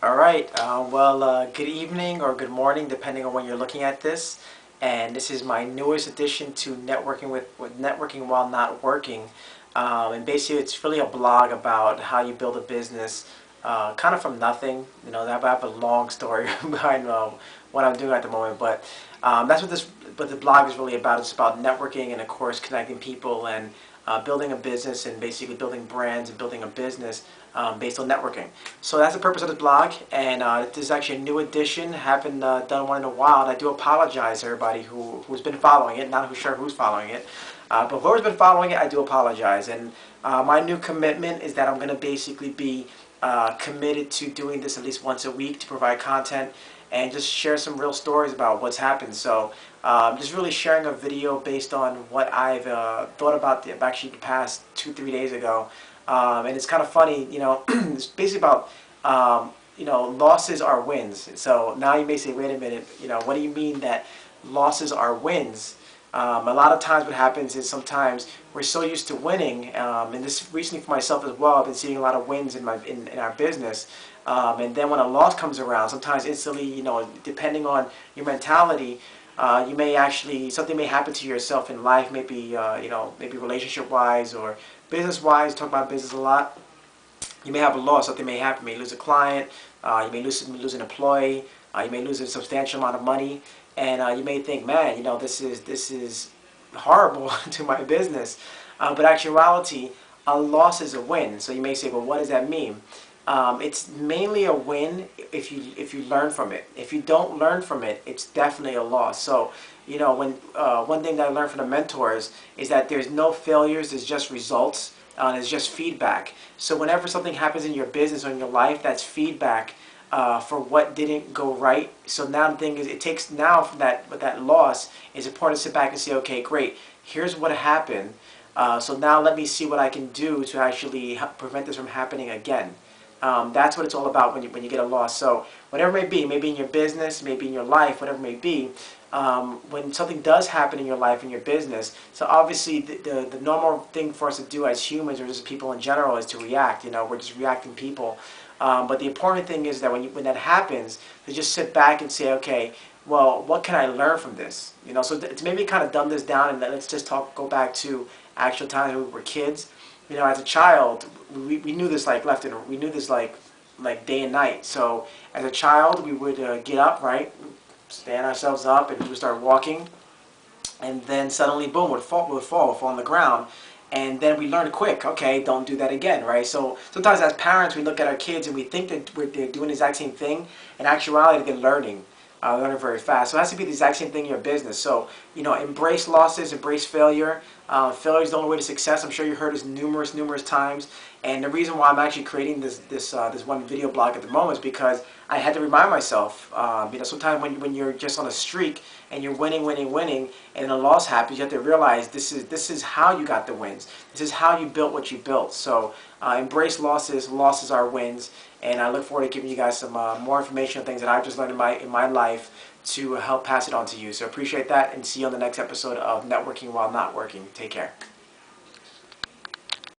All right. Good evening or good morning, depending on when you're looking at this. And this is my newest addition to networking with networking while not working. And basically, it's really a blog about how you build a business, kind of from nothing. I have a long story behind what I'm doing at the moment, but that's what the blog is really about. It's about networking and, of course, connecting people and building a business and basically building brands and building a business based on networking. So that's the purpose of this blog, and this is actually a new edition. Haven't done one in a while, and I do apologize to everybody who's been following it. Not sure who's following it, but whoever's been following it, I do apologize. And my new commitment is that I'm going to basically be committed to doing this at least once a week to provide content and just share some real stories about what's happened. So just really sharing a video based on what I've thought about actually the past 2-3 days ago. And it's kind of funny, it's basically about, losses are wins. So now you may say, wait a minute, what do you mean that losses are wins? A lot of times what happens is sometimes we're so used to winning, and this recently for myself as well, I've been seeing a lot of wins in our business. And then when a loss comes around, sometimes instantly, depending on your mentality, you may actually, something may happen to yourself in life, maybe, maybe relationship-wise or business-wise, talk about business a lot. You may have a loss, something may happen, you may lose a client, you may lose an employee, you may lose a substantial amount of money, and you may think, man, this is horrible to my business. But actuality, a loss is a win. So you may say, well, what does that mean? It's mainly a win if you learn from it. If you don't learn from it, it's definitely a loss. So, one thing that I learned from the mentors is that there's no failures, there's just results, and it's just feedback. So whenever something happens in your business or in your life, that's feedback for what didn't go right. So now the thing is, it takes now from that loss, it's important to sit back and say, okay, great, here's what happened. So now let me see what I can do to actually prevent this from happening again. That's what it's all about when you get a loss. So whatever it may be, maybe in your business, maybe in your life, whatever it may be, when something does happen in your life, in your business, so obviously the normal thing for us to do as humans or just people in general is to react. We're just reacting people. But the important thing is that when that happens, to just sit back and say, okay, well, what can I learn from this? So to maybe kind of dumb this down and let's just go back to actual times when we were kids. As a child, we knew this like we knew this like day and night. So as a child, we would get up, right, stand ourselves up, and we would start walking, and then suddenly, boom, would fall on the ground, and then we learn quick. Okay, don't do that again, right? So sometimes as parents, we look at our kids and we think that they're doing the exact same thing. In actuality, they're learning. Learning very fast. So it has to be the exact same thing in your business. So, embrace losses, embrace failure. Failure is the only way to success. I'm sure you heard this numerous times. And the reason why I'm actually creating this one video blog at the moment is because I had to remind myself. Sometimes when you're just on a streak and you're winning, and a loss happens, you have to realize this is how you got the wins. This is how you built what you built. So embrace losses. Losses are wins. And I look forward to giving you guys some more information on things that I've just learned in my life to help pass it on to you. So appreciate that, and see you on the next episode of Networking While Not Working. Take care.